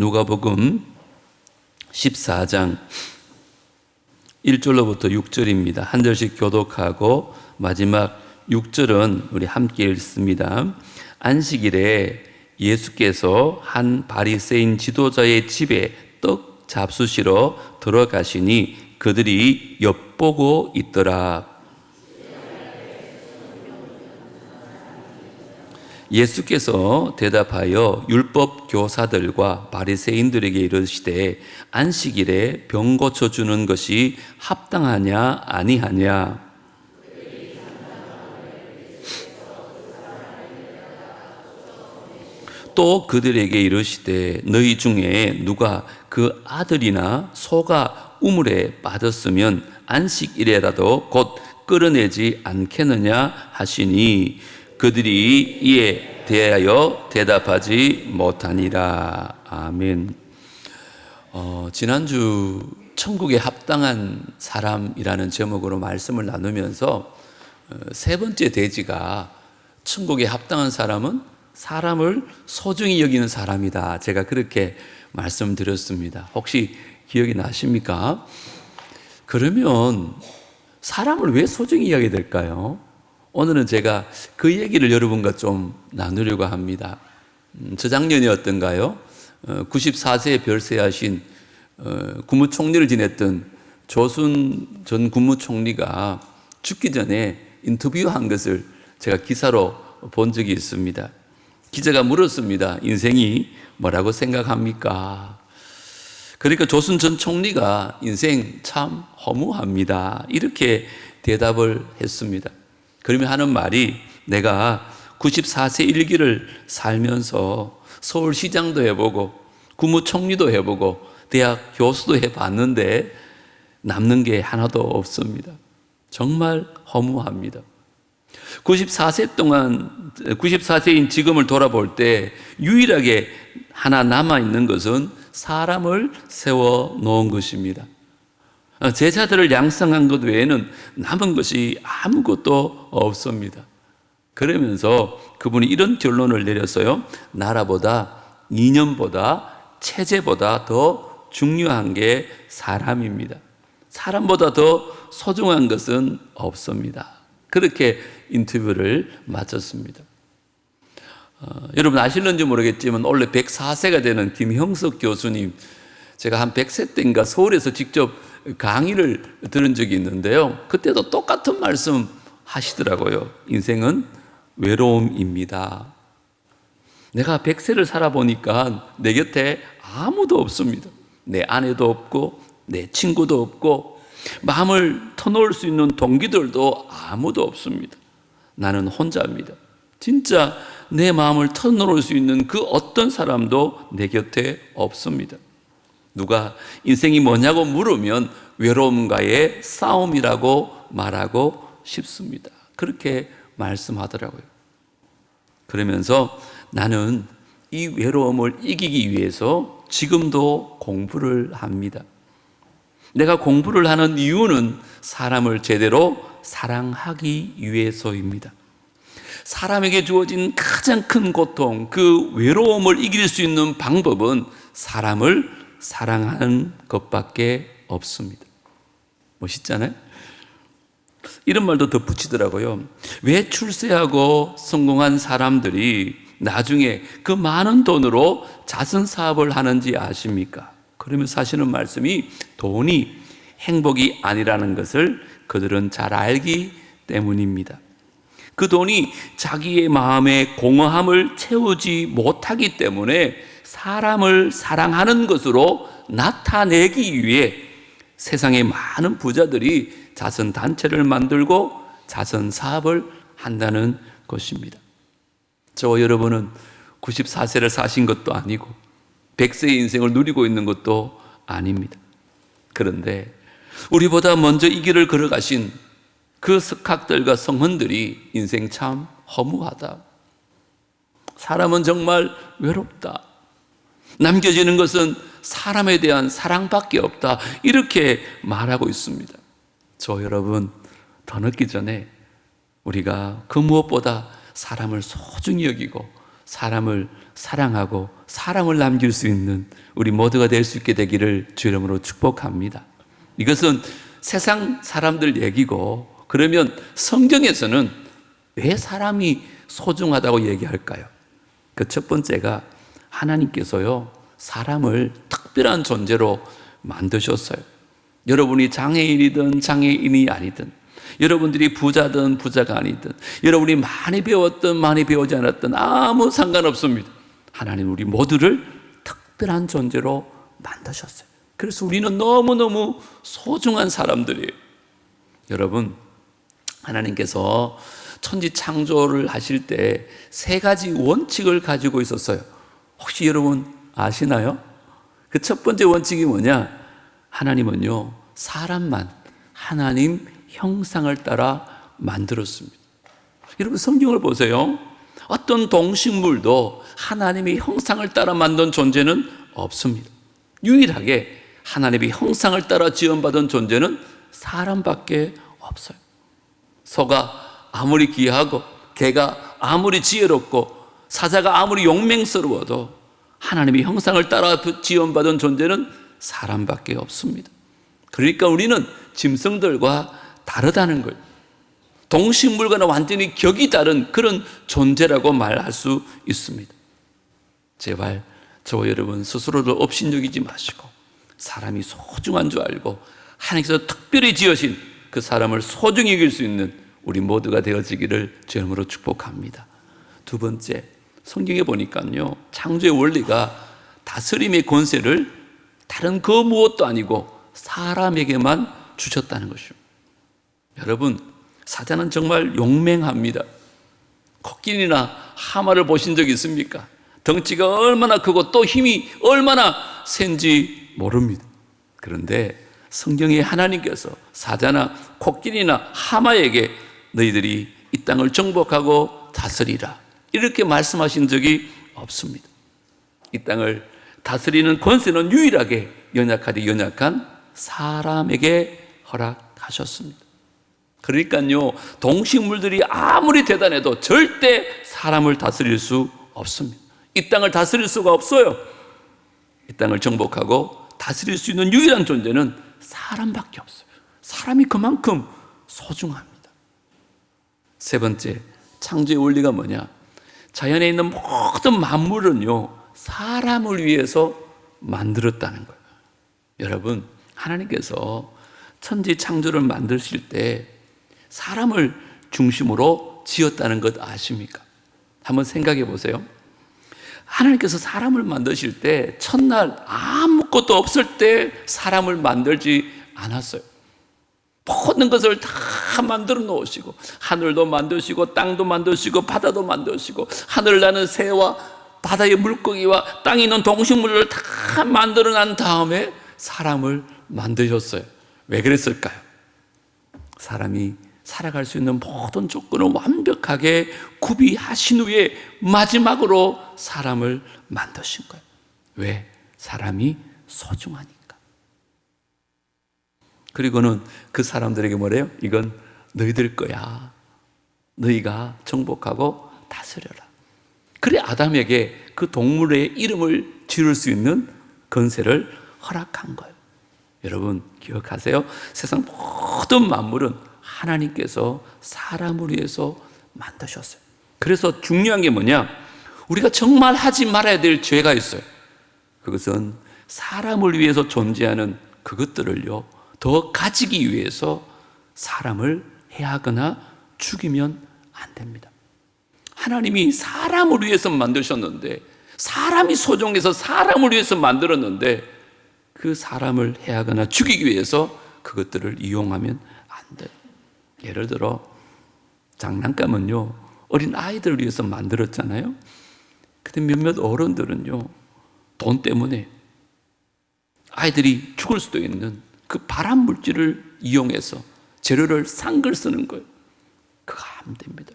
누가복음 14장 1절로부터 6절입니다. 한 절씩 교독하고 마지막 6절은 우리 함께 읽습니다. 안식일에 예수께서 한 바리새인 지도자의 집에 떡 잡수시러 들어가시니 그들이 엿보고 있더라. 예수께서 대답하여 율법 교사들과 바리새인들에게 이르시되 안식일에 병 고쳐 주는 것이 합당하냐 아니하냐. 또 그들에게 이르시되 너희 중에 누가 그 아들이나 소가 우물에 빠졌으면 안식일에라도 곧 끌어내지 않겠느냐 하시니 그들이 이에 대하여 대답하지 못하니라. 아멘. 지난주 천국에 합당한 사람이라는 제목으로 말씀을 나누면서 세 번째 대지가 천국에 합당한 사람은 사람을 소중히 여기는 사람이다. 제가 그렇게 말씀드렸습니다. 혹시 기억이 나십니까? 그러면 사람을 왜 소중히 여겨야 될까요? 오늘은 제가 그 얘기를 여러분과 좀 나누려고 합니다. 저작년이었던가요? 94세에 별세하신 국무총리를 지냈던 조순 전 국무총리가 죽기 전에 인터뷰한 것을 제가 기사로 본 적이 있습니다. 기자가 물었습니다. 인생이 뭐라고 생각합니까? 그러니까 조순 전 총리가 인생 참 허무합니다. 이렇게 대답을 했습니다. 그러면 하는 말이 내가 94세 일기를 살면서 서울시장도 해보고 국무총리도 해보고 대학 교수도 해봤는데 남는 게 하나도 없습니다. 정말 허무합니다. 94세인 지금을 돌아볼 때 유일하게 하나 남아있는 것은 사람을 세워놓은 것입니다. 제자들을 양성한 것 외에는 남은 것이 아무것도 없습니다. 그러면서 그분이 이런 결론을 내렸어요. 나라보다, 이념보다, 체제보다 더 중요한 게 사람입니다. 사람보다 더 소중한 것은 없습니다. 그렇게 인터뷰를 마쳤습니다. 여러분 아실는지 모르겠지만 원래 104세가 되는 김형석 교수님, 제가 한 100세 때인가 서울에서 직접 강의를 들은 적이 있는데요. 그때도 똑같은 말씀 하시더라고요. 인생은 외로움입니다. 내가 100세를 살아보니까 내 곁에 아무도 없습니다. 내 아내도 없고 내 친구도 없고 마음을 터놓을 수 있는 동기들도 아무도 없습니다. 나는 혼자입니다. 진짜 내 마음을 터놓을 수 있는 그 어떤 사람도 내 곁에 없습니다. 누가 인생이 뭐냐고 물으면 외로움과의 싸움이라고 말하고 싶습니다. 그렇게 말씀하더라고요. 그러면서 나는 이 외로움을 이기기 위해서 지금도 공부를 합니다. 내가 공부를 하는 이유는 사람을 제대로 사랑하기 위해서입니다. 사람에게 주어진 가장 큰 고통, 그 외로움을 이길 수 있는 방법은 사람을 사랑하는 것밖에 없습니다. 멋있잖아요? 이런 말도 덧붙이더라고요. 왜 출세하고 성공한 사람들이 나중에 그 많은 돈으로 자선 사업을 하는지 아십니까? 그러면서 하시는 말씀이 돈이 행복이 아니라는 것을 그들은 잘 알기 때문입니다. 그 돈이 자기의 마음의 공허함을 채우지 못하기 때문에 사람을 사랑하는 것으로 나타내기 위해 세상의 많은 부자들이 자선단체를 만들고 자선사업을 한다는 것입니다. 저와 여러분은 94세를 사신 것도 아니고 100세의 인생을 누리고 있는 것도 아닙니다. 그런데 우리보다 먼저 이 길을 걸어가신 그 석학들과 성헌들이 인생 참 허무하다. 사람은 정말 외롭다. 남겨지는 것은 사람에 대한 사랑밖에 없다. 이렇게 말하고 있습니다. 저 여러분, 더 늦기 전에 우리가 그 무엇보다 사람을 소중히 여기고 사람을 사랑하고 사랑을 남길 수 있는 우리 모두가 될 수 있게 되기를 주 이름으로 축복합니다. 이것은 세상 사람들 얘기고, 그러면 성경에서는 왜 사람이 소중하다고 얘기할까요? 그 첫 번째가 하나님께서요, 사람을 특별한 존재로 만드셨어요. 여러분이 장애인이든 장애인이 아니든, 여러분들이 부자든 부자가 아니든, 여러분이 많이 배웠든 많이 배우지 않았든 아무 상관없습니다. 하나님 우리 모두를 특별한 존재로 만드셨어요. 그래서 우리는 너무너무 소중한 사람들이에요. 여러분, 하나님께서 천지 창조를 하실 때 세 가지 원칙을 가지고 있었어요. 혹시 여러분 아시나요? 그 첫 번째 원칙이 뭐냐? 하나님은요, 사람만 하나님 형상을 따라 만들었습니다. 여러분 성경을 보세요. 어떤 동식물도 하나님의 형상을 따라 만든 존재는 없습니다. 유일하게 하나님의 형상을 따라 지음받은 존재는 사람밖에 없어요. 소가 아무리 귀하고 개가 아무리 지혜롭고 사자가 아무리 용맹스러워도 하나님의 형상을 따라 지음받은 존재는 사람밖에 없습니다. 그러니까 우리는 짐승들과 다르다는 거예요. 동식물과는 완전히 격이 다른 그런 존재라고 말할 수 있습니다. 제발 저와 여러분 스스로를 업신여기지 마시고 사람이 소중한 줄 알고 하나님께서 특별히 지으신 그 사람을 소중히 여길 수 있는 우리 모두가 되어지기를 주 이름으로 축복합니다. 두 번째, 성경에 보니까요, 창조의 원리가 다스림의 권세를 다른 그 무엇도 아니고 사람에게만 주셨다는 것입니다. 여러분, 사자는 정말 용맹합니다. 코끼리나 하마를 보신 적 있습니까? 덩치가 얼마나 크고 또 힘이 얼마나 센지 모릅니다. 그런데 성경에 하나님께서 사자나 코끼리나 하마에게 너희들이 이 땅을 정복하고 다스리라 이렇게 말씀하신 적이 없습니다. 이 땅을 다스리는 권세는 유일하게 연약하되 연약한 사람에게 허락하셨습니다. 그러니까요, 동식물들이 아무리 대단해도 절대 사람을 다스릴 수 없습니다. 이 땅을 다스릴 수가 없어요. 이 땅을 정복하고 다스릴 수 있는 유일한 존재는 사람밖에 없어요. 사람이 그만큼 소중합니다. 세 번째, 창조의 원리가 뭐냐? 자연에 있는 모든 만물은요, 사람을 위해서 만들었다는 거예요. 여러분, 하나님께서 천지 창조를 만드실 때 사람을 중심으로 지었다는 것 아십니까? 한번 생각해 보세요. 하나님께서 사람을 만드실 때 첫날 아무것도 없을 때 사람을 만들지 않았어요. 모든 것을 다 만들어 놓으시고 하늘도 만드시고 땅도 만드시고 바다도 만드시고 하늘 나는 새와 바다의 물고기와 땅에 있는 동식물을 다 만들어 난 다음에 사람을 만드셨어요. 왜 그랬을까요? 사람이 살아갈 수 있는 모든 조건을 완벽하게 구비하신 후에 마지막으로 사람을 만드신 거예요. 왜? 사람이 소중하니까. 그리고는 그 사람들에게 뭐래요? 이건 너희들 거야. 너희가 정복하고 다스려라. 그래 아담에게 그 동물의 이름을 지을 수 있는 권세를 허락한 거예요. 여러분 기억하세요? 세상 모든 만물은 하나님께서 사람을 위해서 만드셨어요. 그래서 중요한 게 뭐냐? 우리가 정말 하지 말아야 될 죄가 있어요. 그것은 사람을 위해서 존재하는 그것들을요, 더 가지기 위해서 사람을 해하거나 죽이면 안 됩니다. 하나님이 사람을 위해서 만드셨는데, 사람이 소중해서 사람을 위해서 만들었는데, 그 사람을 해하거나 죽이기 위해서 그것들을 이용하면 안 돼요. 예를 들어 장난감은요, 어린 아이들을 위해서 만들었잖아요. 근데 몇몇 어른들은요, 돈 때문에 아이들이 죽을 수도 있는 그 발암 물질을 이용해서 재료를 싼 걸 쓰는 거예요. 그거 안 됩니다.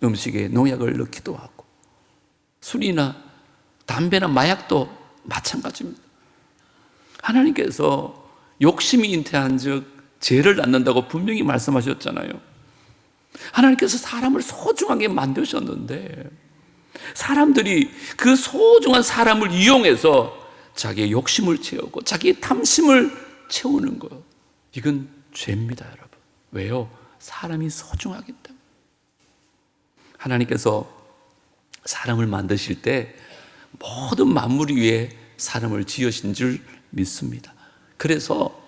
음식에 농약을 넣기도 하고 술이나 담배나 마약도 마찬가지입니다. 하나님께서 욕심이 잉태한 즉 죄를 낳는다고 분명히 말씀하셨잖아요. 하나님께서 사람을 소중하게 만드셨는데 사람들이 그 소중한 사람을 이용해서 자기의 욕심을 채우고 자기의 탐심을 채우는 거예요. 이건 죄입니다, 여러분. 왜요? 사람이 소중하기 때문에. 하나님께서 사람을 만드실 때 모든 만물 위에 사람을 지으신 줄 믿습니다. 그래서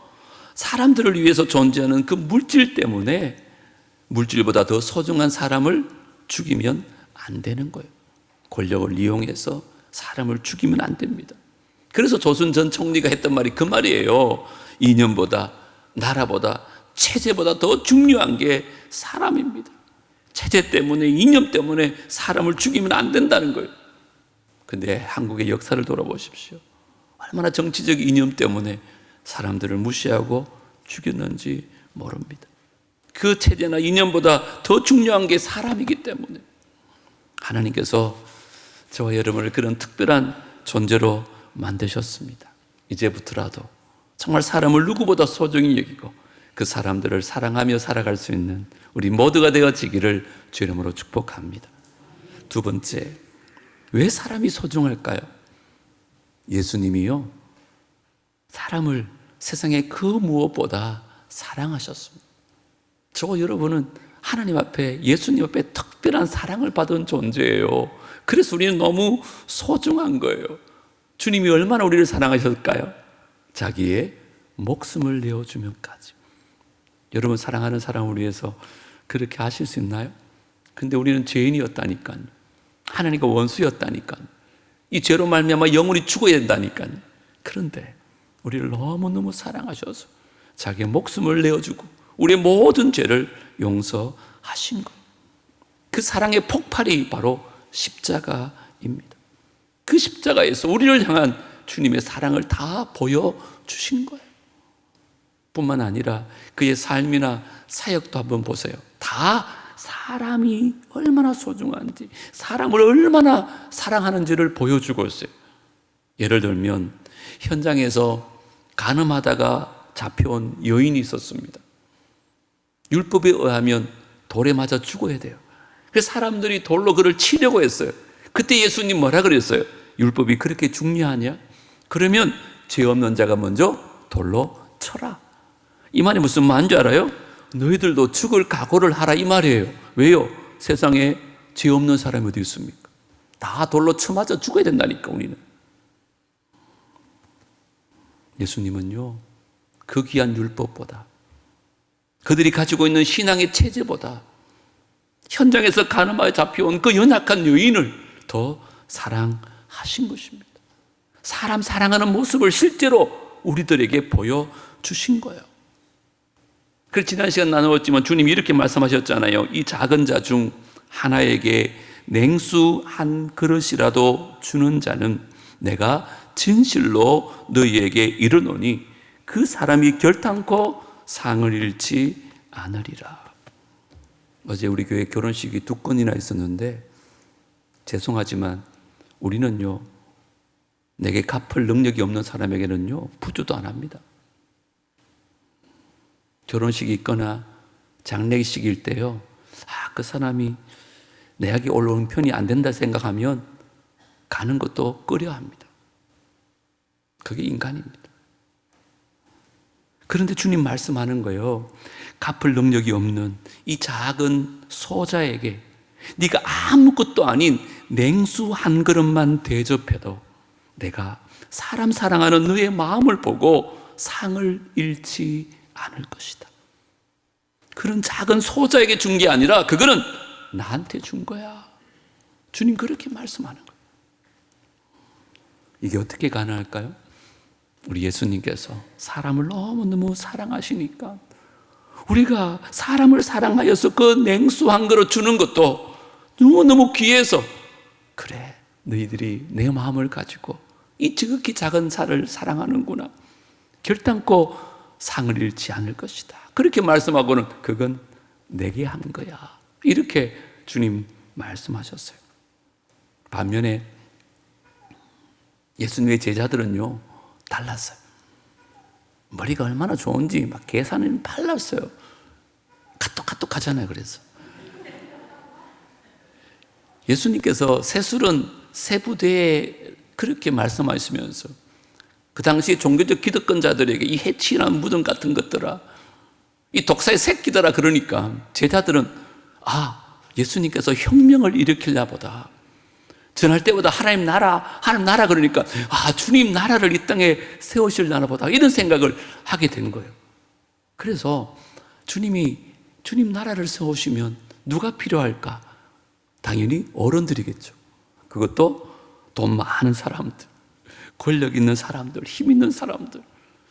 사람들을 위해서 존재하는 그 물질 때문에 물질보다 더 소중한 사람을 죽이면 안 되는 거예요. 권력을 이용해서 사람을 죽이면 안 됩니다. 그래서 조선 전 총리가 했던 말이 그 말이에요. 이념보다, 나라보다, 체제보다 더 중요한 게 사람입니다. 체제 때문에, 이념 때문에 사람을 죽이면 안 된다는 거예요. 근데 한국의 역사를 돌아보십시오. 얼마나 정치적 이념 때문에 사람들을 무시하고 죽였는지 모릅니다. 그 체제나 이념보다 더 중요한 게 사람이기 때문에 하나님께서 저와 여러분을 그런 특별한 존재로 만드셨습니다. 이제부터라도 정말 사람을 누구보다 소중히 여기고 그 사람들을 사랑하며 살아갈 수 있는 우리 모두가 되어지기를 주 이름으로 축복합니다. 두 번째, 왜 사람이 소중할까요? 예수님이요, 사람을 세상의 그 무엇보다 사랑하셨습니다. 저와 여러분은 하나님 앞에, 예수님 앞에 특별한 사랑을 받은 존재예요. 그래서 우리는 너무 소중한 거예요. 주님이 얼마나 우리를 사랑하셨을까요? 자기의 목숨을 내어주면까지. 여러분, 사랑하는 사람을 위해서 그렇게 하실 수 있나요? 근데 우리는 죄인이었다니까요. 하나님과 원수였다니까요. 이 죄로 말미암아 영원히 죽어야 된다니까요. 그런데 우리를 너무너무 사랑하셔서 자기의 목숨을 내어주고 우리의 모든 죄를 용서하신 거예요. 그 사랑의 폭발이 바로 십자가입니다. 그 십자가에서 우리를 향한 주님의 사랑을 다 보여주신 거예요. 뿐만 아니라 그의 삶이나 사역도 한번 보세요. 다 사람이 얼마나 소중한지, 사람을 얼마나 사랑하는지를 보여주고 있어요. 예를 들면 현장에서 간음하다가 잡혀온 여인이 있었습니다. 율법에 의하면 돌에 맞아 죽어야 돼요. 그래서 사람들이 돌로 그를 치려고 했어요. 그때 예수님 뭐라 그랬어요? 율법이 그렇게 중요하냐? 그러면 죄 없는 자가 먼저 돌로 쳐라. 이 말이 무슨 말인 줄 알아요? 너희들도 죽을 각오를 하라, 이 말이에요. 왜요? 세상에 죄 없는 사람이 어디 있습니까? 다 돌로 쳐맞아 죽어야 된다니까, 우리는. 예수님은요, 그 귀한 율법보다, 그들이 가지고 있는 신앙의 체제보다 현장에서 간음하여 잡혀온 그 연약한 여인을 더 사랑하신 것입니다. 사람 사랑하는 모습을 실제로 우리들에게 보여주신 거예요. 그래서 지난 시간 나누었지만 주님이 이렇게 말씀하셨잖아요. 이 작은 자 중 하나에게 냉수 한 그릇이라도 주는 자는 내가 진실로 너희에게 이르노니 그 사람이 결탄코 상을 잃지 않으리라. 어제 우리 교회 결혼식이 2건이나 있었는데 죄송하지만 우리는요, 내게 갚을 능력이 없는 사람에게는요, 부조도 안 합니다. 결혼식이 있거나 장례식일 때요, 그 사람이 내게 올라오는 편이 안 된다 생각하면 가는 것도 꺼려 합니다. 그게 인간입니다. 그런데 주님 말씀하는 거예요. 갚을 능력이 없는 이 작은 소자에게 네가 아무것도 아닌 냉수 한 그릇만 대접해도 내가 사람 사랑하는 너의 마음을 보고 상을 잃지 않을 것이다. 그런 작은 소자에게 준 게 아니라 그거는 나한테 준 거야. 주님 그렇게 말씀하는 거예요. 이게 어떻게 가능할까요? 우리 예수님께서 사람을 너무너무 사랑하시니까 우리가 사람을 사랑하여서 그 냉수 한 그릇 주는 것도 너무너무 귀해서, 그래, 너희들이 내 마음을 가지고 이 지극히 작은 살을 사랑하는구나, 결단코 상을 잃지 않을 것이다, 그렇게 말씀하고는 그건 내게 한 거야, 이렇게 주님 말씀하셨어요. 반면에 예수님의 제자들은요 달랐어요. 머리가 얼마나 좋은지 막 계산을 빨랐어요. 카톡 하잖아요. 그래서 예수님께서 세술은 세부대에 그렇게 말씀하시면서 그 당시 종교적 기득권자들에게 이 해치한 무덤 같은 것들아, 이 독사의 새끼들아, 그러니까 제자들은 예수님께서 혁명을 일으키려 보다, 전할 때보다 하나님 나라 그러니까 주님 나라를 이 땅에 세우시려나 보다, 이런 생각을 하게 된 거예요. 그래서 주님 나라를 세우시면 누가 필요할까? 당연히 어른들이겠죠. 그것도 돈 많은 사람들, 권력 있는 사람들, 힘 있는 사람들.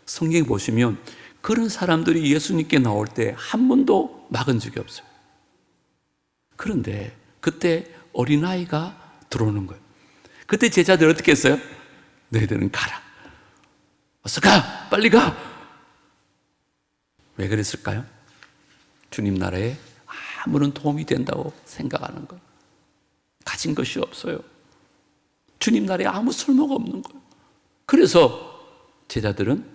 성경에 보시면 그런 사람들이 예수님께 나올 때 한 번도 막은 적이 없어요. 그런데 그때 어린아이가 들어오는 거예요. 그때 제자들 어떻게 했어요? 너희들은 가라. 어서 가! 빨리 가! 왜 그랬을까요? 주님 나라에 아무런 도움이 된다고 생각하는 거예요. 가진 것이 없어요. 주님 나라에 아무 쓸모가 없는 거예요. 그래서 제자들은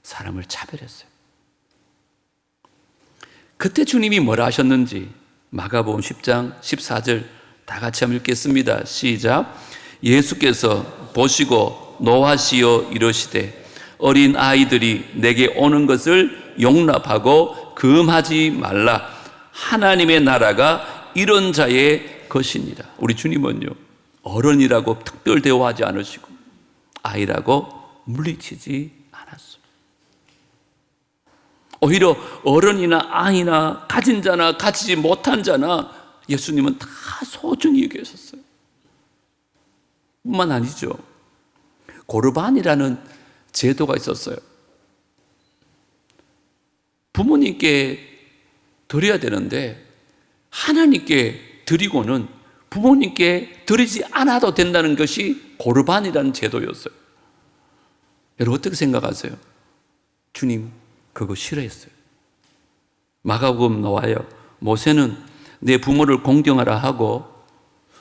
사람을 차별했어요. 그때 주님이 뭐라 하셨는지 마가복음 10장 14절 다 같이 한번 읽겠습니다. 시작. 예수께서 보시고 노하시어 이르시되 어린 아이들이 내게 오는 것을 용납하고 금하지 말라. 하나님의 나라가 이런 자의 것이니라. 우리 주님은요, 어른이라고 특별 대우하지 않으시고 아이라고 물리치지 않았어요. 오히려 어른이나 아이나 가진 자나 가지지 못한 자나 예수님은 다 소중히 여기셨어요. 뿐만 아니죠, 고르반이라는 제도가 있었어요. 부모님께 드려야 되는데 하나님께 드리고는 부모님께 드리지 않아도 된다는 것이 고르반이라는 제도였어요. 여러분 어떻게 생각하세요? 주님 그거 싫어했어요. 마가복음 나와요. 모세는 내 부모를 공경하라 하고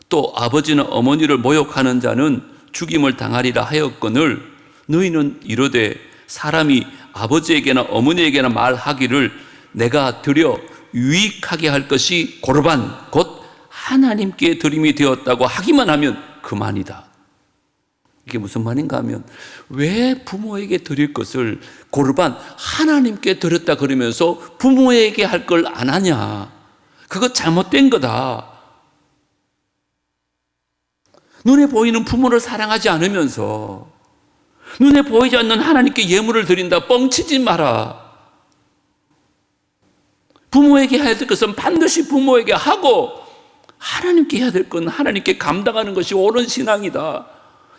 또 아버지나 어머니를 모욕하는 자는 죽임을 당하리라 하였거늘 너희는 이르되 사람이 아버지에게나 어머니에게나 말하기를 내가 드려 유익하게 할 것이 고르반 곧 하나님께 드림이 되었다고 하기만 하면 그만이다. 이게 무슨 말인가 하면 왜 부모에게 드릴 것을 고르반 하나님께 드렸다 그러면서 부모에게 할 걸 안 하냐. 그거 잘못된 거다. 눈에 보이는 부모를 사랑하지 않으면서 눈에 보이지 않는 하나님께 예물을 드린다. 뻥치지 마라. 부모에게 해야 될 것은 반드시 부모에게 하고 하나님께 해야 될 건 하나님께 감당하는 것이 옳은 신앙이다.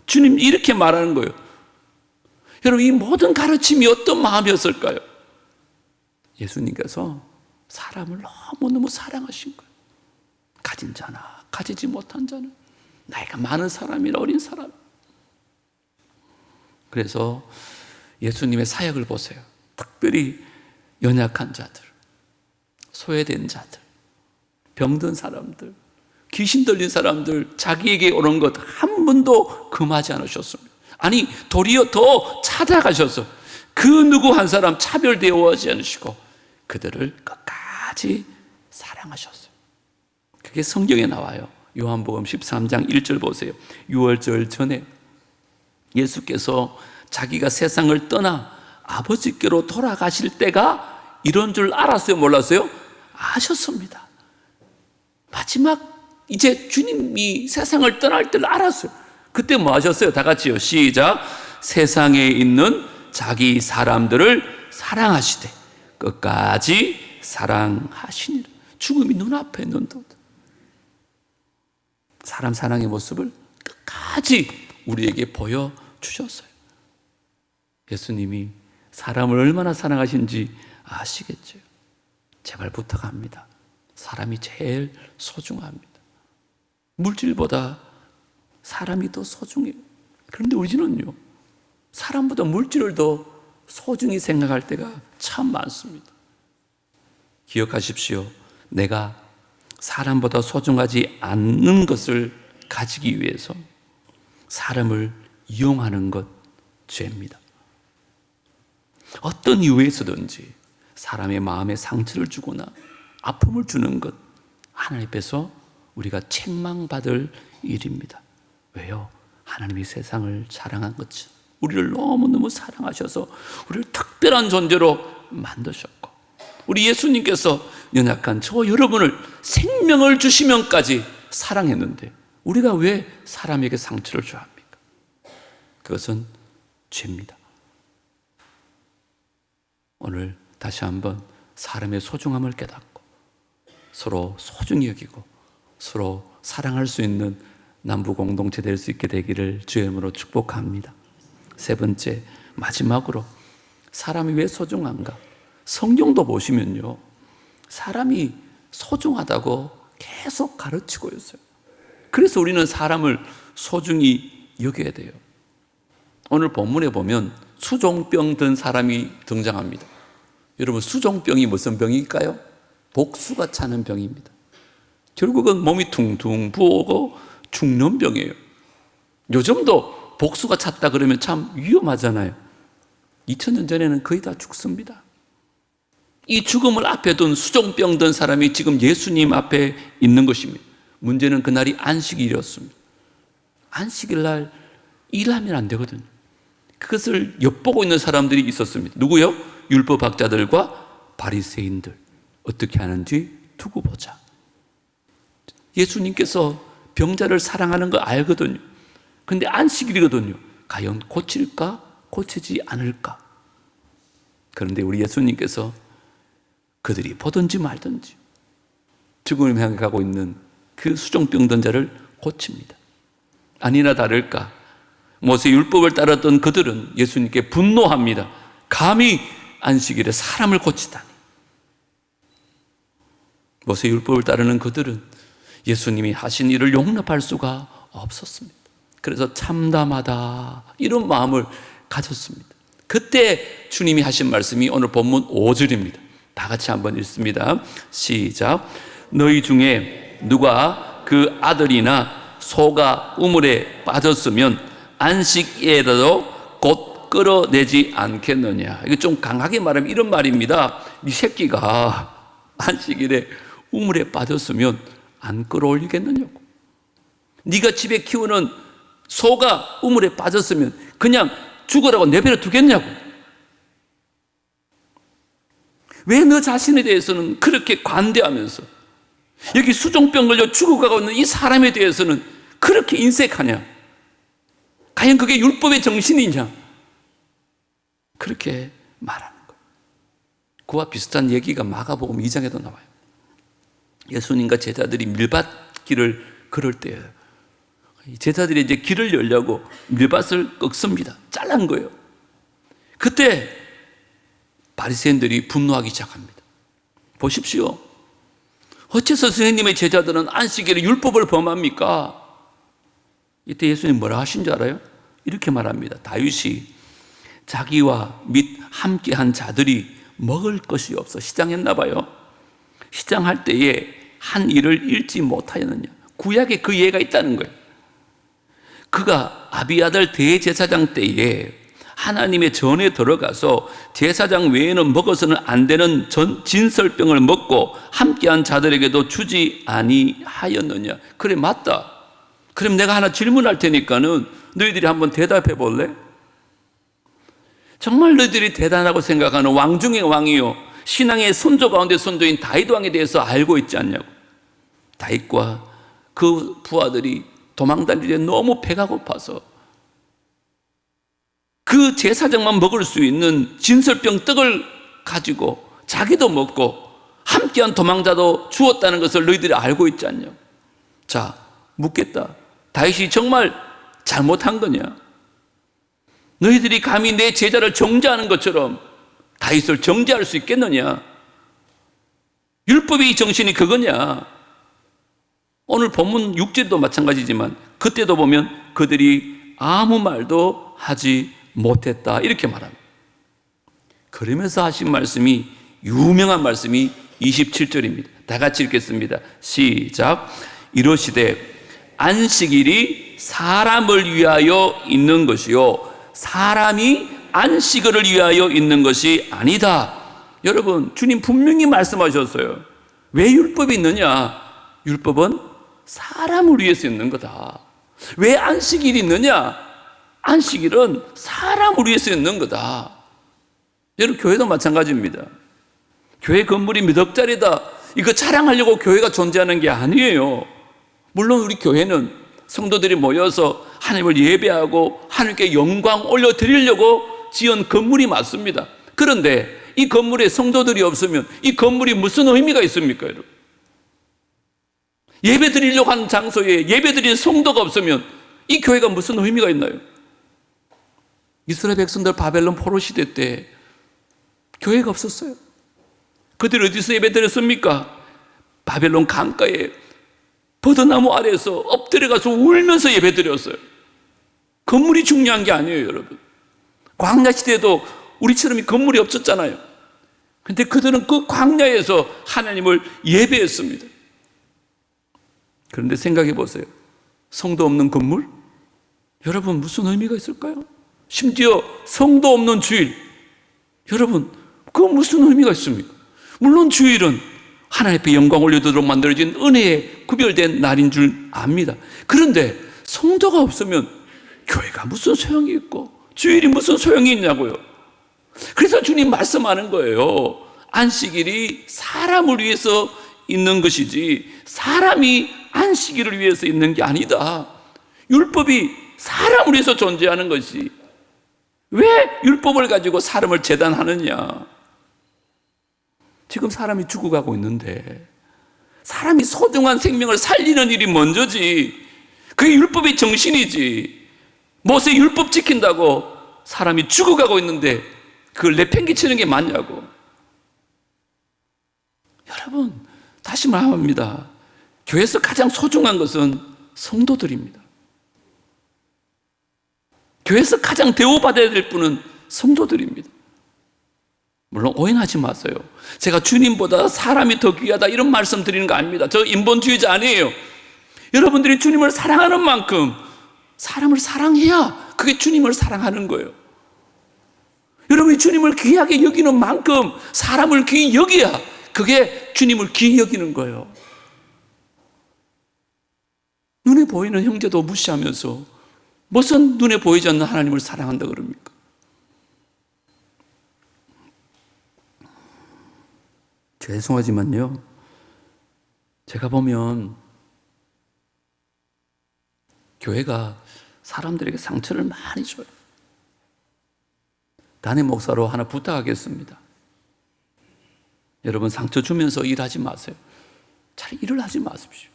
주님 이렇게 말하는 거예요. 여러분 이 모든 가르침이 어떤 마음이었을까요? 예수님께서 사람을 너무너무 사랑하신 거예요. 가진 자나 가지지 못한 자는, 나이가 많은 사람이나 어린 사람. 그래서 예수님의 사역을 보세요. 특별히 연약한 자들, 소외된 자들, 병든 사람들, 귀신 들린 사람들, 자기에게 오는 것 한 번도 금하지 않으셨습니다. 아니 도리어 더 찾아가셔서 그 누구 한 사람 차별 대우하지 않으시고 그들을 끝까지 사랑하셨어요. 그게 성경에 나와요. 요한복음 13장 1절 보세요. 유월절 전에 예수께서 자기가 세상을 떠나 아버지께로 돌아가실 때가 이런 줄 알았어요? 몰랐어요? 아셨습니다. 마지막 이제 주님이 세상을 떠날 때를 알았어요. 그때 뭐 하셨어요? 다 같이요. 시작. 세상에 있는 자기 사람들을 사랑하시되 끝까지 사랑하시니라. 죽음이 눈앞에 있는데 사람 사랑의 모습을 끝까지 우리에게 보여주셨어요. 예수님이 사람을 얼마나 사랑하신지 아시겠죠? 제발 부탁합니다. 사람이 제일 소중합니다. 물질보다 사람이 더 소중해요. 그런데 우리는요, 사람보다 물질을 더 소중히 생각할 때가 참 많습니다. 기억하십시오. 내가 사람보다 소중하지 않는 것을 가지기 위해서 사람을 이용하는 것 죄입니다. 어떤 이유에서든지 사람의 마음에 상처를 주거나 아픔을 주는 것 하나님 앞에서 우리가 책망받을 일입니다. 왜요? 하나님이 세상을 사랑한 거죠. 우리를 너무너무 사랑하셔서 우리를 특별한 존재로 만드셨고, 우리 예수님께서 연약한 저 여러분을 생명을 주시면까지 사랑했는데 우리가 왜 사람에게 상처를 줘야 합니까? 그것은 죄입니다. 오늘 다시 한번 사람의 소중함을 깨닫고 서로 소중히 여기고 서로 사랑할 수 있는 남부 공동체 될 수 있게 되기를 주의 이름으로 축복합니다. 세 번째, 마지막으로 사람이 왜 소중한가? 성경도 보시면요, 사람이 소중하다고 계속 가르치고 있어요. 그래서 우리는 사람을 소중히 여겨야 돼요. 오늘 본문에 보면 수종병 든 사람이 등장합니다. 여러분, 수종병이 무슨 병일까요? 복수가 차는 병입니다. 결국은 몸이 퉁퉁 부어오고 죽는 병이에요. 요즘도 복수가 찼다 그러면 참 위험하잖아요. 2000년 전에는 거의 다 죽습니다. 이 죽음을 앞에 둔 수종병 든 사람이 지금 예수님 앞에 있는 것입니다. 문제는 그날이 안식일이었습니다. 안식일 날 일하면 안 되거든요. 그것을 엿보고 있는 사람들이 있었습니다. 누구요? 율법학자들과 바리새인들. 어떻게 하는지 두고 보자. 예수님께서 병자를 사랑하는 거 알거든요. 근데 안식일이거든요. 과연 고칠까? 고치지 않을까? 그런데 우리 예수님께서 그들이 보든지 말든지 죽음을 향해 가고 있는 그 수종병 자를 고칩니다. 아니나 다를까, 모세 율법을 따랐던 그들은 예수님께 분노합니다. 감히 안식일에 사람을 고치다니. 모세 율법을 따르는 그들은 예수님이 하신 일을 용납할 수가 없었습니다. 그래서 참담하다 이런 마음을 가졌습니다. 그때 주님이 하신 말씀이 오늘 본문 5절입니다. 다 같이 한번 읽습니다. 시작. 너희 중에 누가 그 아들이나 소가 우물에 빠졌으면 안식일에라도 곧 끌어내지 않겠느냐. 이거 좀 강하게 말하면 이런 말입니다. 네 새끼가 안식일에 우물에 빠졌으면 안 끌어올리겠느냐고. 네가 집에 키우는 소가 우물에 빠졌으면 그냥 죽으라고 내버려 두겠냐고. 왜 너 자신에 대해서는 그렇게 관대하면서 여기 수종병 걸려 죽어가고 있는 이 사람에 대해서는 그렇게 인색하냐? 과연 그게 율법의 정신이냐? 그렇게 말하는 거예요. 그와 비슷한 얘기가 마가복음 2장에도 나와요. 예수님과 제자들이 밀밭길을 걸을 때예요. 제자들이 이제 길을 열려고 밀밭을 꺾습니다. 잘란 거예요. 그때 바리새인들이 분노하기 시작합니다. 보십시오. 어째서 선생님의 제자들은 안식일에 율법을 범합니까? 이때 예수님 뭐라 하신 줄 알아요? 이렇게 말합니다. 다윗이 자기와 및 함께한 자들이 먹을 것이 없어 시장했나 봐요. 시장할 때에 한 일을 잃지 못하였느냐. 구약에 그 예가 있다는 거예요. 그가 아비아달 대제사장 때에 하나님의 전에 들어가서 제사장 외에는 먹어서는 안 되는 진설병을 먹고 함께한 자들에게도 주지 아니하였느냐. 그래, 맞다. 그럼 내가 하나 질문할 테니까는 너희들이 한번 대답해 볼래? 정말 너희들이 대단하고 생각하는 왕 중의 왕이요, 신앙의 선조 가운데 선조인 다윗 왕에 대해서 알고 있지 않냐고. 다윗과 그 부하들이 도망다닐 때 너무 배가 고파서 그 제사장만 먹을 수 있는 진설병 떡을 가지고 자기도 먹고 함께한 도망자도 주었다는 것을 너희들이 알고 있지 않냐고. 자, 묻겠다. 다윗이 정말 잘못한 거냐? 너희들이 감히 내 제자를 정죄하는 것처럼 다윗을 정죄할 수 있겠느냐? 율법의 정신이 그거냐? 오늘 본문 6절도 마찬가지지만 그때도 보면 그들이 아무 말도 하지 못했다 이렇게 말합니다. 그러면서 하신 말씀이, 유명한 말씀이 27절입니다. 다 같이 읽겠습니다. 시작. 이러시되 안식일이 사람을 위하여 있는 것이요 사람이 안식일을 위하여 있는 것이 아니다. 여러분, 주님 분명히 말씀하셨어요. 왜 율법이 있느냐? 율법은 사람을 위해서 있는 거다. 왜 안식일이 있느냐? 안식일은 사람을 위해서 있는 거다. 여러분, 교회도 마찬가지입니다. 교회 건물이 몇 억짜리다, 이거 자랑하려고 교회가 존재하는 게 아니에요. 물론 우리 교회는 성도들이 모여서 하나님을 예배하고 하나님께 영광 올려드리려고 지은 건물이 맞습니다. 그런데 이 건물에 성도들이 없으면 이 건물이 무슨 의미가 있습니까, 여러분? 예배 드리려고 하는 장소에 예배 드리는 성도가 없으면 이 교회가 무슨 의미가 있나요? 이스라엘 백성들 바벨론 포로 시대 때 교회가 없었어요. 그들이 어디서 예배 드렸습니까? 바벨론 강가에 버드나무 아래에서 엎드려가서 울면서 예배 드렸어요. 건물이 중요한 게 아니에요, 여러분. 광야 시대에도 우리처럼 건물이 없었잖아요. 근데 그들은 그 광야에서 하나님을 예배했습니다. 그런데 생각해 보세요. 성도 없는 건물? 여러분, 무슨 의미가 있을까요? 심지어 성도 없는 주일. 여러분, 그거 무슨 의미가 있습니까? 물론 주일은 하나님 앞에 영광 올려드리도록 만들어진 은혜에 구별된 날인 줄 압니다. 그런데 성도가 없으면 교회가 무슨 소용이 있고 주일이 무슨 소용이 있냐고요. 그래서 주님 말씀하는 거예요. 안식일이 사람을 위해서 있는 것이지 사람이 안식일을 위해서 있는 게 아니다. 율법이 사람을 위해서 존재하는 것이, 왜 율법을 가지고 사람을 재단하느냐? 지금 사람이 죽어가고 있는데 사람이 소중한 생명을 살리는 일이 먼저지, 그게 율법의 정신이지. 모세 율법 지킨다고 사람이 죽어가고 있는데 그걸 내팽개치는 게 맞냐고. 여러분, 다시 말합니다. 교회에서 가장 소중한 것은 성도들입니다. 교회에서 가장 대우받아야 될 분은 성도들입니다. 물론 오해하지 마세요. 제가 주님보다 사람이 더 귀하다 이런 말씀 드리는 거 아닙니다. 저 인본주의자 아니에요. 여러분들이 주님을 사랑하는 만큼 사람을 사랑해야 그게 주님을 사랑하는 거예요. 여러분이 주님을 귀하게 여기는 만큼 사람을 귀히 여겨야 그게 주님을 귀히 여기는 거예요. 눈에 보이는 형제도 무시하면서 무슨 눈에 보이지 않는 하나님을 사랑한다 그럽니까? 죄송하지만요, 제가 보면 교회가 사람들에게 상처를 많이 줘요. 담임 목사로 하나 부탁하겠습니다. 여러분, 상처 주면서 일하지 마세요. 차라리 일을 하지 마십시오.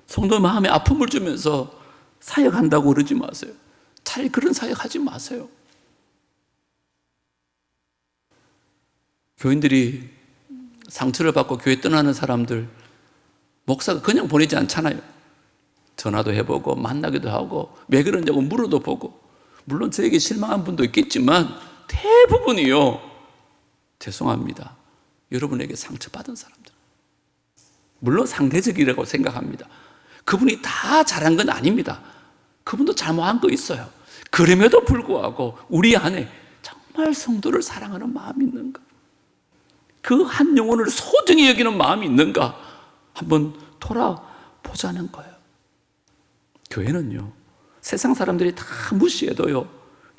성도 마음에 아픔을 주면서 사역한다고 그러지 마세요. 차라리 그런 사역하지 마세요. 교인들이 상처를 받고 교회 떠나는 사람들 목사가 그냥 보내지 않잖아요. 전화도 해보고 만나기도 하고 왜 그런냐고 물어도 보고, 물론 저에게 실망한 분도 있겠지만 대부분이요, 죄송합니다, 여러분에게 상처받은 사람들. 물론 상대적이라고 생각합니다. 그분이 다 잘한 건 아닙니다. 그분도 잘못한 거 있어요. 그럼에도 불구하고 우리 안에 정말 성도를 사랑하는 마음이 있는가, 그 한 영혼을 소중히 여기는 마음이 있는가 한번 돌아보자는 거예요. 교회는요, 세상 사람들이 다 무시해도요,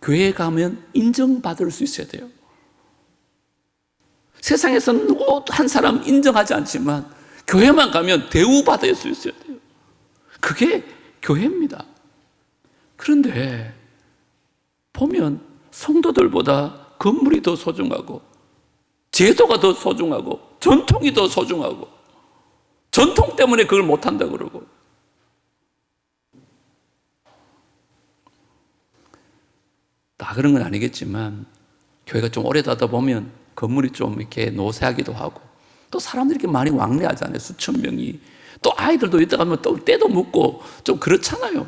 교회에 가면 인정받을 수 있어야 돼요. 세상에서는 누구 한 사람 인정하지 않지만 교회만 가면 대우받을 수 있어야 돼요. 그게 교회입니다. 그런데 보면 성도들보다 건물이 더 소중하고 제도가 더 소중하고 전통이 더 소중하고 전통 때문에 그걸 못한다 그러고, 다 그런 건 아니겠지만 교회가 좀 오래되다 보면 건물이 좀 이렇게 노쇠하기도 하고 또 사람들이 이렇게 많이 왕래하잖아요. 수천 명이. 또 아이들도 이따 가면 또 때도 묻고 좀 그렇잖아요.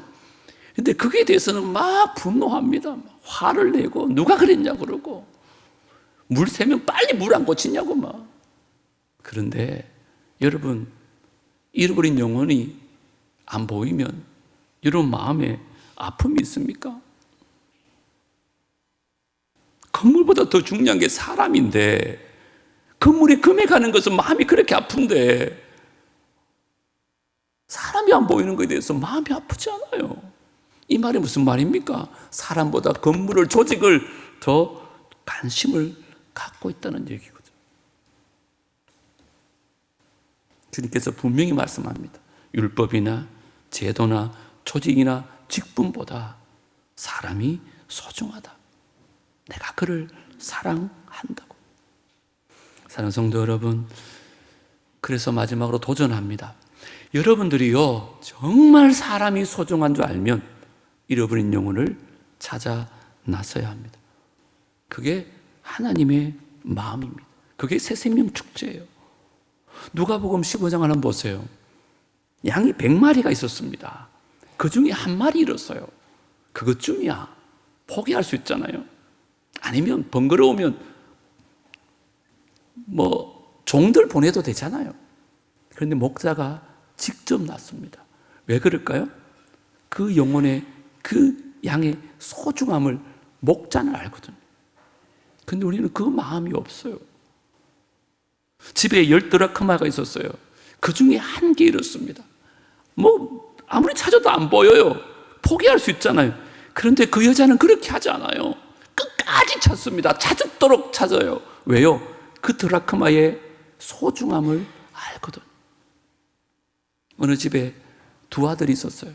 근데 그게 대해서는 막 분노합니다. 막 화를 내고 누가 그랬냐 그러고 물 새면 빨리 물 안 고치냐고 막. 그런데 여러분, 잃어버린 영혼이 안 보이면 여러분 마음에 아픔이 있습니까? 건물보다 더 중요한 게 사람인데 건물이 금해가는 것은 마음이 그렇게 아픈데 사람이 안 보이는 것에 대해서 마음이 아프지 않아요. 이 말이 무슨 말입니까? 사람보다 건물을, 조직을 더 관심을 갖고 있다는 얘기거든요. 주님께서 분명히 말씀합니다. 율법이나 제도나 조직이나 직분보다 사람이 소중하다. 내가 그를 사랑한다고. 사랑하는 성도 여러분, 그래서 마지막으로 도전합니다. 여러분들이요, 정말 사람이 소중한 줄 알면 잃어버린 영혼을 찾아 나서야 합니다. 그게 하나님의 마음입니다. 그게 새 생명 축제예요. 누가복음 15장 한번 보세요. 양이 100마리가 있었습니다. 그 중에 한 마리 잃었어요. 그것쯤이야 포기할 수 있잖아요. 아니면 번거로우면 종들 보내도 되잖아요. 그런데 목자가 직접 났습니다. 왜 그럴까요? 그 영혼의, 그 양의 소중함을 목자는 알거든요. 근데 우리는 그 마음이 없어요. 집에 10드라크마가 있었어요. 그 중에 한 개 잃었습니다. 아무리 찾아도 안 보여요. 포기할 수 있잖아요. 그런데 그 여자는 그렇게 하지 않아요. 끝까지 찾습니다. 찾도록 찾아요. 왜요? 그 드라크마의 소중함을 알거든. 어느 집에 두 아들이 있었어요.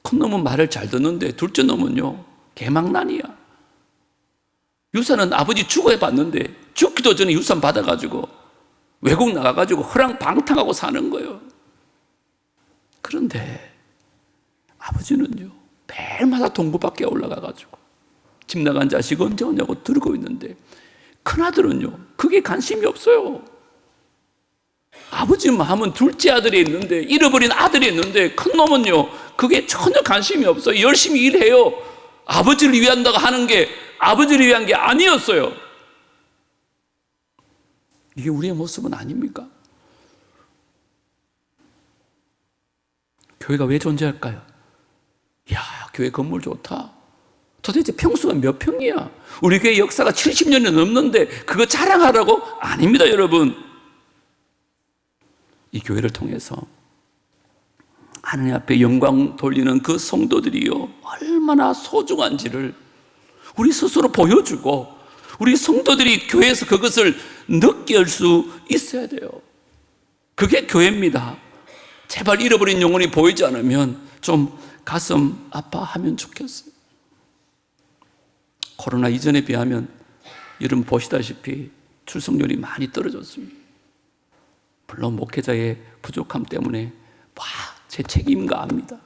큰 놈은 말을 잘 듣는데 둘째 놈은요, 개망난이야. 유산은 아버지 죽어야 받는데 죽기도 전에 유산 받아가지고 외국 나가가지고 허랑방탕하고 사는 거예요. 그런데 아버지는요, 매일마다 동부밖에 올라가가지고 집 나간 자식 언제 오냐고 들고 있는데 큰아들은요, 그게 관심이 없어요. 아버지 마음은 둘째 아들이 있는데, 잃어버린 아들이 있는데, 큰 놈은요, 그게 전혀 관심이 없어요. 열심히 일해요. 아버지를 위한다고 하는 게 아버지를 위한 게 아니었어요. 이게 우리의 모습은 아닙니까? 교회가 왜 존재할까요? 야, 교회 건물 좋다. 도대체 평수가 몇 평이야? 우리 교회 역사가 70년이 넘는데 그거 자랑하라고? 아닙니다, 여러분. 이 교회를 통해서 하나님 앞에 영광 돌리는 그 성도들이요, 얼마나 소중한지를 우리 스스로 보여주고 우리 성도들이 교회에서 그것을 느낄 수 있어야 돼요. 그게 교회입니다. 제발 잃어버린 영혼이 보이지 않으면 좀 가슴 아파하면 좋겠어요. 코로나 이전에 비하면 여러분 보시다시피 출석률이 많이 떨어졌습니다. 물론 목회자의 부족함 때문에 제 책임인가 압니다.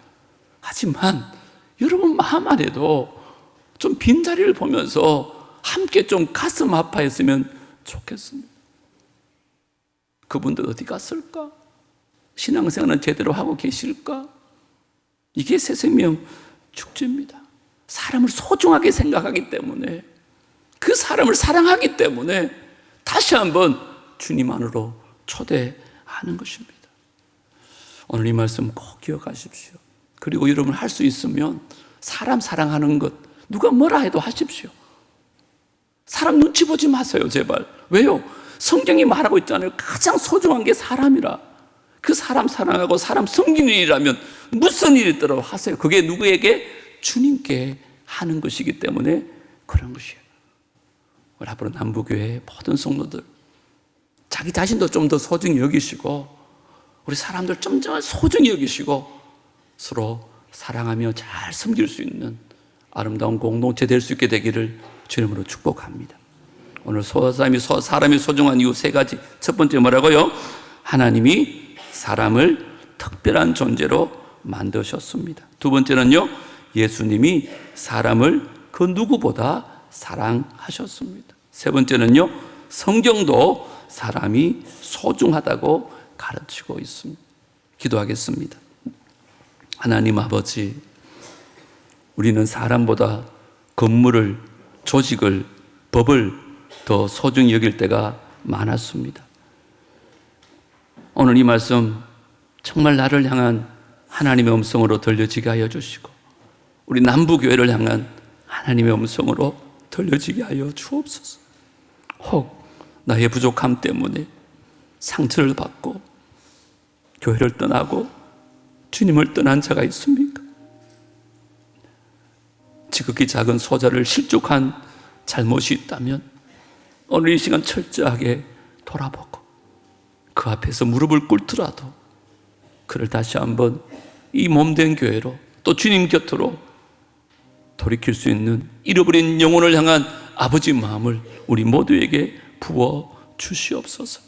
하지만 여러분 마음 안에도 좀 빈자리를 보면서 함께 좀 가슴 아파했으면 좋겠습니다. 그분들 어디 갔을까? 신앙생활은 제대로 하고 계실까? 이게 새 생명 축제입니다. 사람을 소중하게 생각하기 때문에, 그 사람을 사랑하기 때문에 다시 한번 주님 안으로 초대하는 것입니다. 오늘 이 말씀 꼭 기억하십시오. 그리고 여러분 할 수 있으면 사람 사랑하는 것, 누가 뭐라 해도 하십시오. 사람 눈치 보지 마세요, 제발. 왜요? 성경이 말하고 있잖아요. 가장 소중한 게 사람이라. 그 사람 사랑하고 사람 섬기는 일이라면 무슨 일이 있더라도 하세요. 그게 누구에게? 주님께 하는 것이기 때문에 그런 것이에요. 우리 앞으로 남부교회 모든 성도들 자기 자신도 좀 더 소중히 여기시고 우리 사람들 좀 더 소중히 여기시고 서로 사랑하며 잘 섬길 수 있는 아름다운 공동체 될 수 있게 되기를 주님으로 축복합니다. 오늘 사람이 소중한 이유 세 가지. 첫 번째 뭐라고요? 하나님이 사람을 특별한 존재로 만드셨습니다. 두 번째는요, 예수님이 사람을 그 누구보다 사랑하셨습니다. 세 번째는요, 성경도 사람이 소중하다고 가르치고 있습니다. 기도하겠습니다. 하나님 아버지, 우리는 사람보다 건물을, 조직을, 법을 더 소중히 여길 때가 많았습니다. 오늘 이 말씀 정말 나를 향한 하나님의 음성으로 들려지게 하여 주시고 우리 남부교회를 향한 하나님의 음성으로 들려지게 하여 주옵소서. 혹 나의 부족함 때문에 상처를 받고 교회를 떠나고 주님을 떠난 자가 있습니까? 지극히 작은 소자를 실족한 잘못이 있다면 오늘 이 시간 철저하게 돌아보고 그 앞에서 무릎을 꿇더라도 그를 다시 한번 이 몸된 교회로 또 주님 곁으로 돌이킬 수 있는 잃어버린 영혼을 향한 아버지 마음을 우리 모두에게 부어 주시옵소서.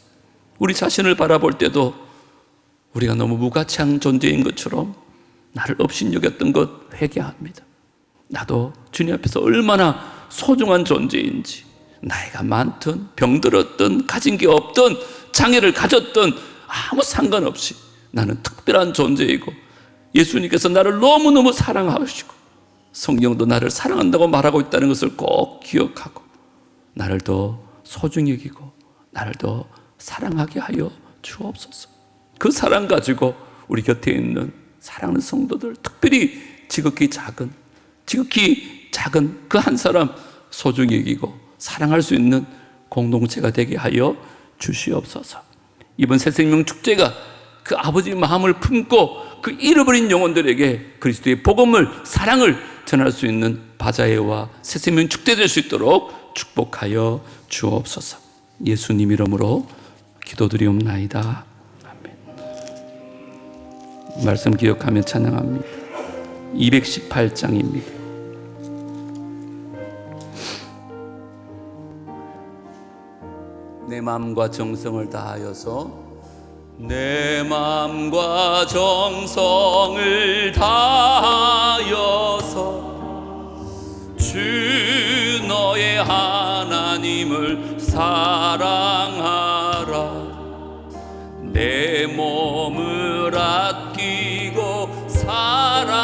우리 자신을 바라볼 때도 우리가 너무 무가치한 존재인 것처럼 나를 업신여겼던 것 회개합니다. 나도 주님 앞에서 얼마나 소중한 존재인지, 나이가 많든 병들었든 가진 게 없든 장애를 가졌든 아무 상관없이 나는 특별한 존재이고 예수님께서 나를 너무너무 사랑하시고 성경도 나를 사랑한다고 말하고 있다는 것을 꼭 기억하고 나를 더 소중히 여기고 나를 더 사랑하게 하여 주옵소서. 그 사랑 가지고 우리 곁에 있는 사랑하는 성도들, 특별히 지극히 작은 그 한 사람 소중히 여기고 사랑할 수 있는 공동체가 되게 하여 주시옵소서. 이번 새생명 축제가 그 아버지 마음을 품고 그 잃어버린 영혼들에게 그리스도의 복음을, 사랑을 전할 수 있는 바자회와 새생명 축제 될 수 있도록 축복하여 주옵소서. 예수님 이름으로 기도드리옵나이다. 아멘. 말씀 기억하며 찬양합니다. 218장입니다. 내 마음과 정성을 다하여서 내 마음과 정성을 다하여서 주 너의 하나님을 사랑하라. 내 몸을 아끼고 사랑하듯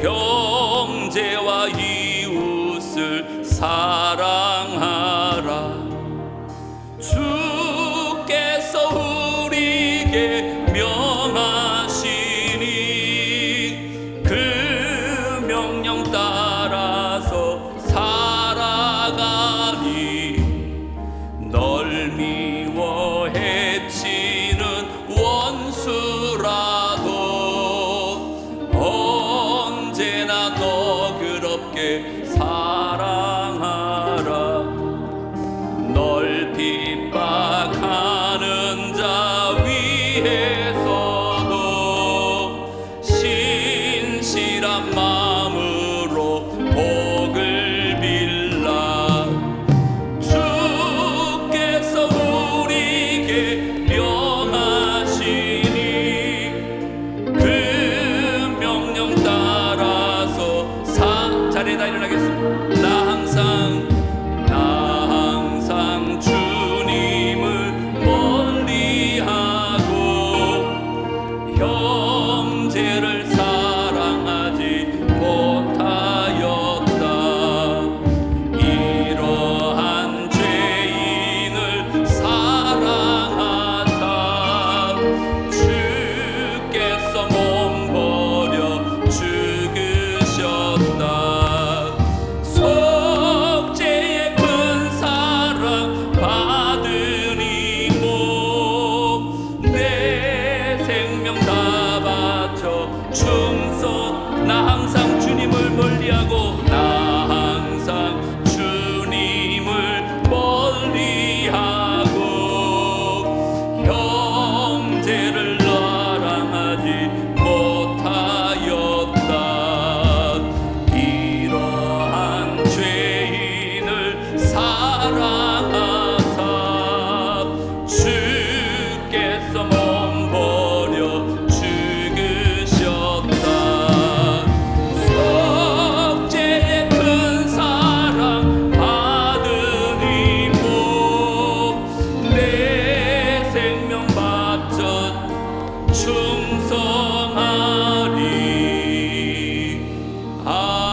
형제와 이웃을 사랑하라. 주께서 우리에게 명하시니 그 명령 따라서 살아가니 널 미워 해치는 원수라도 언제나 너그럽게 사랑하라. 널 핍박하는 자 위에서도 신실한 마음으로 복을 빌라. 주께서 우리에게 명하시니 그 명령 따라서 자리에다 일어나겠습니다. 나 항상 주님을 멀리하고 형제를 사랑하지 못하였다. 이러한 죄인을 사랑하사 주께서 몸 버려 죽으셨다. 속죄의 큰 사랑 받으니 내 생명 다 바쳐 충성. 나 항상 주님을 멀리하고 나 항상 주님을 멀리하고 형제를 사랑하지 못하였다. 이러한 죄인을 사랑하사 주께서 몸 버려 죽으셨다. 속죄의 큰 사랑 받으니 내 생명 바쳐 충성하리. 아멘.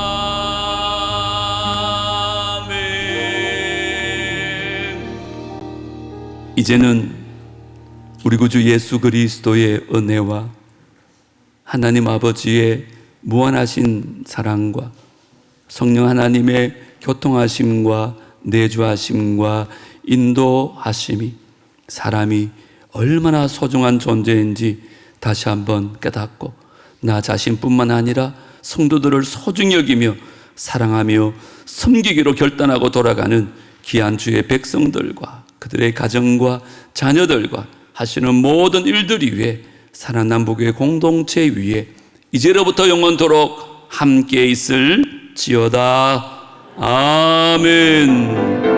이제는 우리 구주 예수 그리스도의 은혜와 하나님 아버지의 무한하신 사랑과 성령 하나님의 교통하심과 내주하심과 인도하심이 사람이 얼마나 소중한 존재인지 다시 한번 깨닫고 나 자신뿐만 아니라 성도들을 소중히 여기며 사랑하며 섬기기로 결단하고 돌아가는 귀한 주의 백성들과 그들의 가정과 자녀들과 하시는 모든 일들 위해 살아남북의 공동체 위에 이제로부터 영원토록 함께 있을지어다. 아멘.